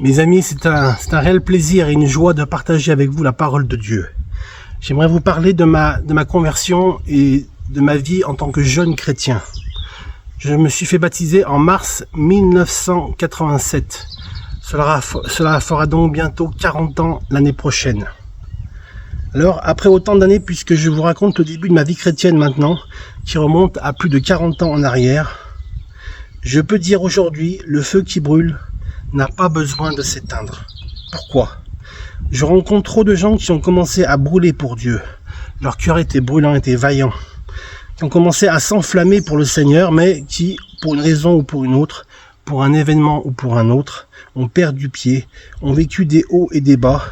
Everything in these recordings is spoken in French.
Mes amis, c'est un réel plaisir et une joie de partager avec vous la parole de Dieu. J'aimerais vous parler de ma conversion et de ma vie en tant que jeune chrétien. Je me suis fait baptiser en mars 1987. Cela fera donc bientôt 40 ans l'année prochaine. Alors, après autant d'années, puisque je vous raconte le début de ma vie chrétienne maintenant, qui remonte à plus de 40 ans en arrière, je peux dire aujourd'hui, le feu qui brûle n'a pas besoin de s'éteindre. Pourquoi ? Je rencontre trop de gens qui ont commencé à brûler pour Dieu. Leur cœur était brûlant, était vaillant. Qui ont commencé à s'enflammer pour le Seigneur, mais qui, pour une raison ou pour une autre, pour un événement ou pour un autre, ont perdu pied, ont vécu des hauts et des bas,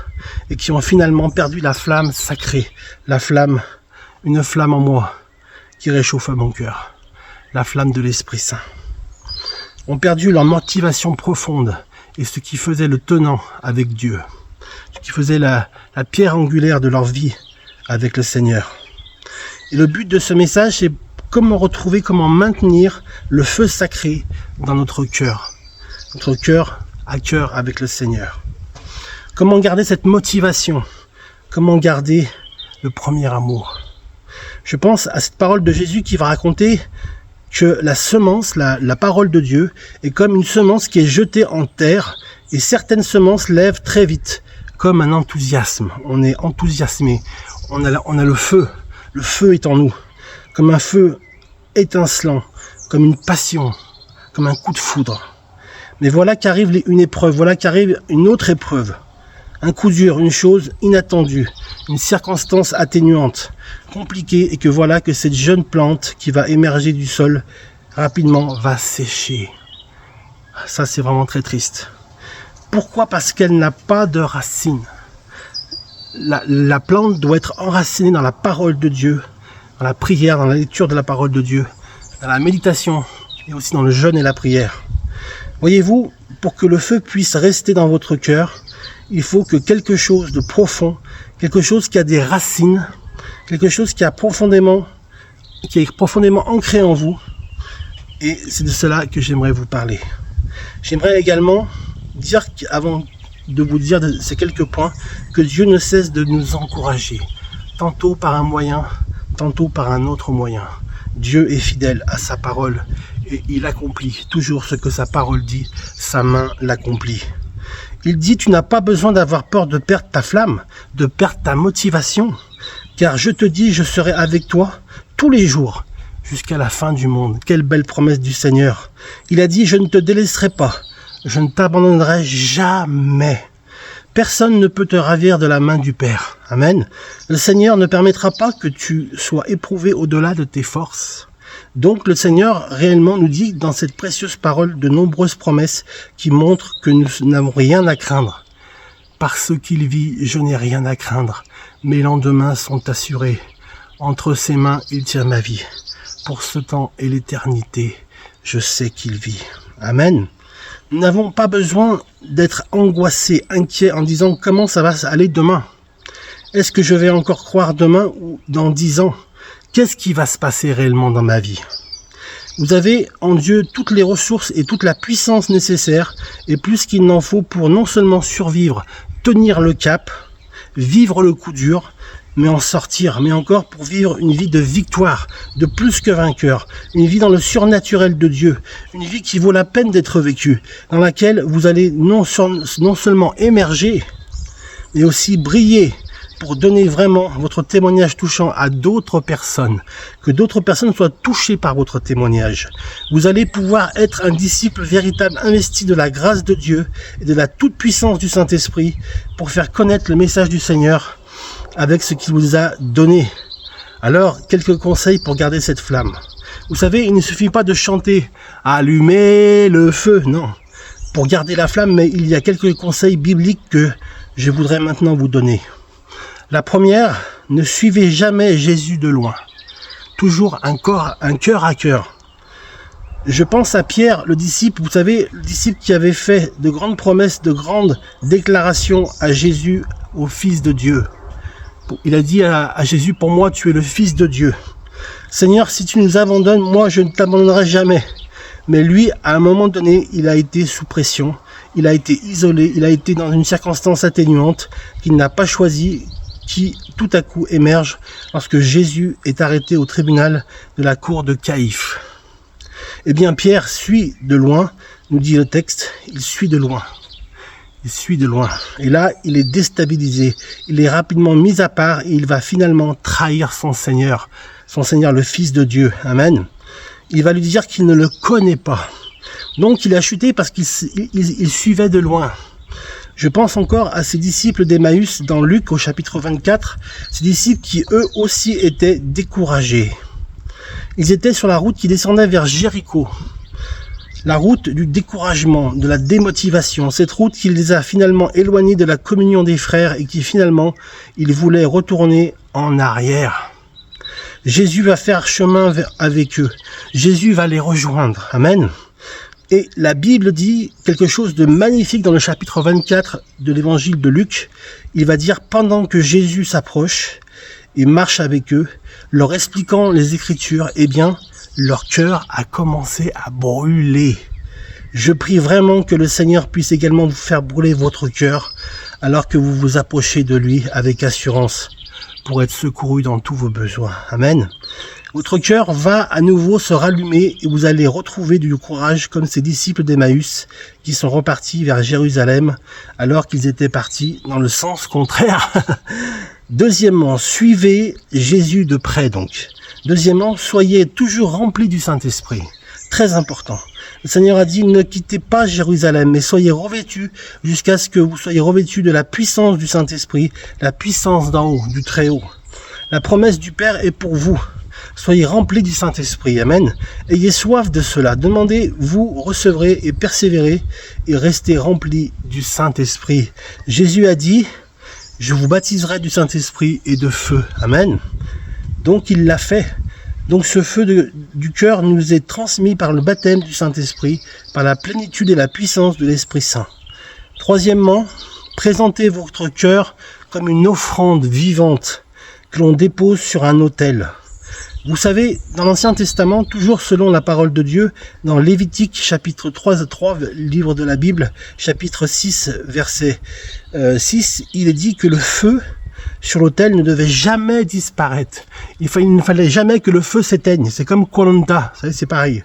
et qui ont finalement perdu la flamme sacrée, une flamme en moi, qui réchauffe mon cœur, la flamme de l'Esprit Saint. Ont perdu leur motivation profonde, et ce qui faisait le tenant avec Dieu, ce qui faisait la pierre angulaire de leur vie avec le Seigneur. Et le but de ce message, c'est comment maintenir le feu sacré dans notre cœur à cœur avec le Seigneur. Comment garder cette motivation, comment garder le premier amour. Je pense à cette parole de Jésus qui va raconter que la semence, la parole de Dieu, est comme une semence qui est jetée en terre, et certaines semences lèvent très vite, comme un enthousiasme. On est enthousiasmé, on a le feu est en nous, comme un feu étincelant, comme une passion, comme un coup de foudre. Mais voilà qu'arrive une épreuve, voilà qu'arrive une autre épreuve, un coup dur, une chose inattendue, une circonstance atténuante, compliquée, et que voilà que cette jeune plante qui va émerger du sol rapidement va sécher. Ça, c'est vraiment très triste. Pourquoi ? Parce qu'elle n'a pas de racines. La plante doit être enracinée dans la parole de Dieu, dans la prière, dans la lecture de la parole de Dieu, dans la méditation et aussi dans le jeûne et la prière. Voyez-vous, pour que le feu puisse rester dans votre cœur, il faut que quelque chose de profond, quelque chose qui a des racines, quelque chose qui est profondément ancré en vous. Et c'est de cela que j'aimerais vous parler. J'aimerais également dire, avant de vous dire ces quelques points, que Dieu ne cesse de nous encourager, tantôt par un moyen, tantôt par un autre moyen. Dieu est fidèle à sa parole et il accomplit toujours ce que sa parole dit, sa main l'accomplit. Il dit, tu n'as pas besoin d'avoir peur de perdre ta flamme, de perdre ta motivation, car je te dis, je serai avec toi tous les jours, jusqu'à la fin du monde. Quelle belle promesse du Seigneur. Il a dit, je ne te délaisserai pas, je ne t'abandonnerai jamais. Personne ne peut te ravir de la main du Père. Amen. Le Seigneur ne permettra pas que tu sois éprouvé au-delà de tes forces. Donc le Seigneur réellement nous dit dans cette précieuse parole de nombreuses promesses qui montrent que nous n'avons rien à craindre. Parce qu'il vit, je n'ai rien à craindre. Mes lendemains sont assurés. Entre ses mains, il tient ma vie. Pour ce temps et l'éternité, je sais qu'il vit. Amen. Nous n'avons pas besoin d'être angoissés, inquiets en disant comment ça va aller demain. Est-ce que je vais encore croire demain ou dans 10 ans ? Qu'est-ce qui va se passer réellement dans ma vie ? Vous avez en Dieu toutes les ressources et toute la puissance nécessaire et plus qu'il n'en faut pour non seulement survivre, tenir le cap, vivre le coup dur, mais en sortir, mais encore pour vivre une vie de victoire, de plus que vainqueur, une vie dans le surnaturel de Dieu, une vie qui vaut la peine d'être vécue, dans laquelle vous allez non seulement émerger, mais aussi briller pour donner vraiment votre témoignage touchant à d'autres personnes, que d'autres personnes soient touchées par votre témoignage. Vous allez pouvoir être un disciple véritable investi de la grâce de Dieu et de la toute-puissance du Saint-Esprit pour faire connaître le message du Seigneur avec ce qu'il vous a donné. Alors, quelques conseils pour garder cette flamme. Vous savez, il ne suffit pas de chanter « Allumer le feu », non. Pour garder la flamme, mais il y a quelques conseils bibliques que je voudrais maintenant vous donner. La première, ne suivez jamais Jésus de loin. Toujours un cœur à cœur. Je pense à Pierre, le disciple, vous savez, le disciple qui avait fait de grandes promesses, de grandes déclarations à Jésus, au Fils de Dieu. Il a dit à Jésus, pour moi, tu es le Fils de Dieu. Seigneur, si tu nous abandonnes, moi, je ne t'abandonnerai jamais. Mais lui, à un moment donné, il a été sous pression. il a été isolé, il a été dans une circonstance atténuante qu'il n'a pas choisie, qui tout à coup émerge lorsque Jésus est arrêté au tribunal de la cour de Caïphe. Eh bien, Pierre suit de loin, nous dit le texte, il suit de loin. Il suit de loin. Et là, il est déstabilisé. Il est rapidement mis à part et il va finalement trahir son Seigneur le Fils de Dieu. Amen. Il va lui dire qu'il ne le connaît pas. Donc, il a chuté parce qu'il suivait de loin. Je pense encore à ces disciples d'Emmaüs dans Luc au chapitre 24, ces disciples qui eux aussi étaient découragés. Ils étaient sur la route qui descendait vers Jéricho. La route du découragement, de la démotivation, cette route qui les a finalement éloignés de la communion des frères et qui finalement, ils voulaient retourner en arrière. Jésus va faire chemin avec eux. Jésus va les rejoindre. Amen. Et la Bible dit quelque chose de magnifique dans le chapitre 24 de l'évangile de Luc. Il va dire, pendant que Jésus s'approche et marche avec eux, leur expliquant les Écritures, eh bien, leur cœur a commencé à brûler. Je prie vraiment que le Seigneur puisse également vous faire brûler votre cœur alors que vous vous approchez de lui avec assurance pour être secouru dans tous vos besoins. Amen. Votre cœur va à nouveau se rallumer et vous allez retrouver du courage comme ces disciples d'Emmaüs qui sont repartis vers Jérusalem alors qu'ils étaient partis dans le sens contraire. Deuxièmement, suivez Jésus de près donc. Deuxièmement, soyez toujours remplis du Saint-Esprit. Très important. Le Seigneur a dit, ne quittez pas Jérusalem, mais soyez revêtus jusqu'à ce que vous soyez revêtus de la puissance du Saint-Esprit, la puissance d'en haut, du Très-Haut. La promesse du Père est pour vous. Soyez remplis du Saint-Esprit. Amen. Ayez soif de cela. Demandez, vous recevrez et persévérez et restez remplis du Saint-Esprit. Jésus a dit, je vous baptiserai du Saint-Esprit et de feu. Amen. Donc il l'a fait. Donc ce feu du cœur nous est transmis par le baptême du Saint-Esprit, par la plénitude et la puissance de l'Esprit Saint. Troisièmement, présentez votre cœur comme une offrande vivante que l'on dépose sur un autel. Vous savez, dans l'Ancien Testament, toujours selon la parole de Dieu, dans Lévitique chapitre 3, livre de la Bible, chapitre 6, verset 6, il est dit que le feu sur l'autel ne devait jamais disparaître. Il ne fallait jamais que le feu s'éteigne. C'est comme Koh-Lanta, vous savez, c'est pareil.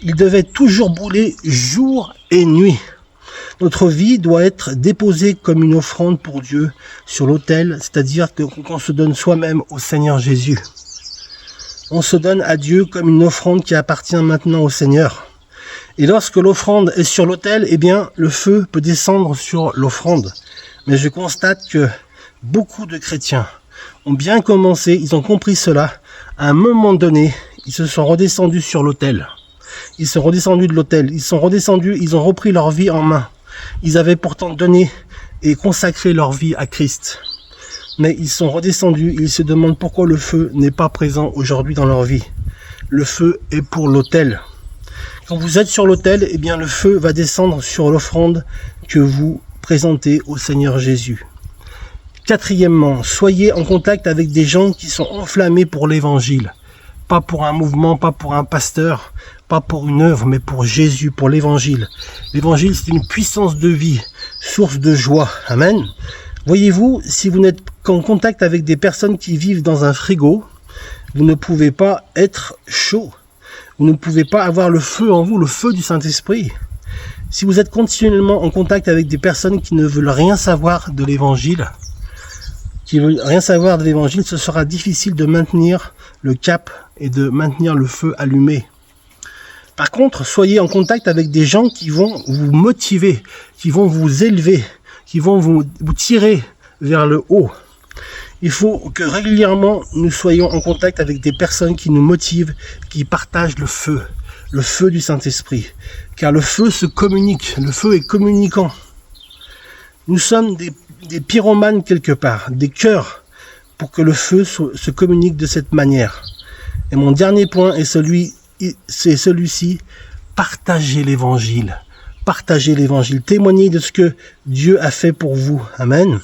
Il devait toujours brûler jour et nuit. Notre vie doit être déposée comme une offrande pour Dieu sur l'autel, c'est-à-dire qu'on se donne soi-même au Seigneur Jésus. On se donne à Dieu comme une offrande qui appartient maintenant au Seigneur. Et lorsque l'offrande est sur l'autel, eh bien, le feu peut descendre sur l'offrande. Mais je constate que beaucoup de chrétiens ont bien commencé, ils ont compris cela. À un moment donné, ils se sont redescendus sur l'autel. Ils sont redescendus de l'autel. Ils sont redescendus, ils ont repris leur vie en main. Ils avaient pourtant donné et consacré leur vie à Christ. Mais ils sont redescendus et ils se demandent pourquoi le feu n'est pas présent aujourd'hui dans leur vie. Le feu est pour l'autel. Quand vous êtes sur l'autel, eh bien le feu va descendre sur l'offrande que vous présentez au Seigneur Jésus. Quatrièmement, soyez en contact avec des gens qui sont enflammés pour l'évangile. Pas pour un mouvement, pas pour un pasteur, pas pour une œuvre, mais pour Jésus, pour l'évangile. L'évangile, c'est une puissance de vie, source de joie. Amen. Voyez-vous, si vous n'êtes qu'en contact avec des personnes qui vivent dans un frigo, vous ne pouvez pas être chaud. Vous ne pouvez pas avoir le feu en vous, le feu du Saint-Esprit. Si vous êtes continuellement en contact avec des personnes qui ne veulent rien savoir de l'évangile, ce sera difficile de maintenir le cap et de maintenir le feu allumé. Par contre, soyez en contact avec des gens qui vont vous motiver, qui vont vous élever, qui vont vous tirer vers le haut. Il faut que régulièrement nous soyons en contact avec des personnes qui nous motivent, qui partagent le feu du Saint-Esprit. Car le feu se communique, le feu est communicant. Nous sommes des pyromanes quelque part, des cœurs, pour que le feu se communique de cette manière. Et mon dernier point est celui-ci, partagez l'évangile. Partagez l'évangile, témoignez de ce que Dieu a fait pour vous. Amen.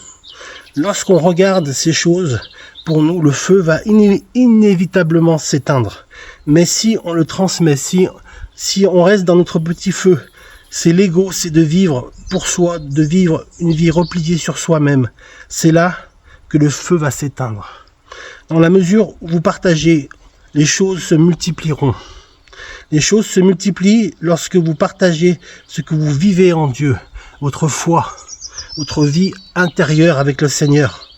Lorsqu'on regarde ces choses, pour nous, le feu va inévitablement s'éteindre. Mais si on le transmet, si on reste dans notre petit feu, C'est l'ego, c'est de vivre pour soi, de vivre une vie repliée sur soi-même. C'est là que le feu va s'éteindre. Dans la mesure où vous partagez, les choses se multiplieront. Les choses se multiplient lorsque vous partagez ce que vous vivez en Dieu, votre foi, votre vie intérieure avec le Seigneur.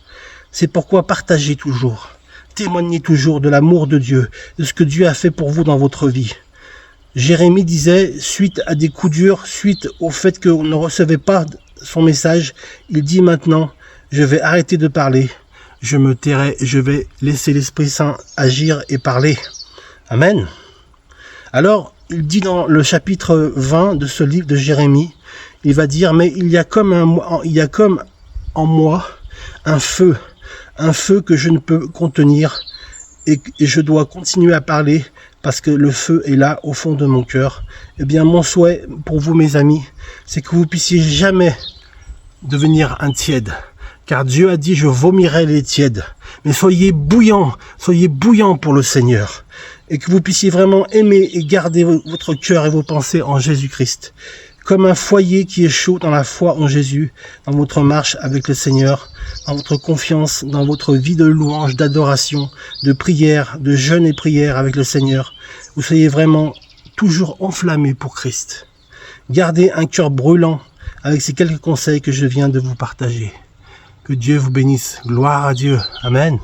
C'est pourquoi partagez toujours, témoignez toujours de l'amour de Dieu, de ce que Dieu a fait pour vous dans votre vie. Jérémie disait, suite à des coups durs, suite au fait qu'on ne recevait pas son message, il dit maintenant, je vais arrêter de parler, je me tairai, je vais laisser l'Esprit Saint agir et parler. Amen. Alors, il dit dans le chapitre 20 de ce livre de Jérémie, il va dire, mais il y a comme en moi un feu que je ne peux contenir et je dois continuer à parler parce que le feu est là au fond de mon cœur. Eh bien, mon souhait pour vous, mes amis, c'est que vous puissiez jamais devenir un tiède. Car Dieu a dit, je vomirai les tièdes. Mais soyez bouillants pour le Seigneur. Et que vous puissiez vraiment aimer et garder votre cœur et vos pensées en Jésus-Christ. Comme un foyer qui est chaud dans la foi en Jésus, dans votre marche avec le Seigneur, dans votre confiance, dans votre vie de louange, d'adoration, de prière, de jeûne et prière avec le Seigneur. Vous soyez vraiment toujours enflammés pour Christ. Gardez un cœur brûlant avec ces quelques conseils que je viens de vous partager. Que Dieu vous bénisse. Gloire à Dieu. Amen.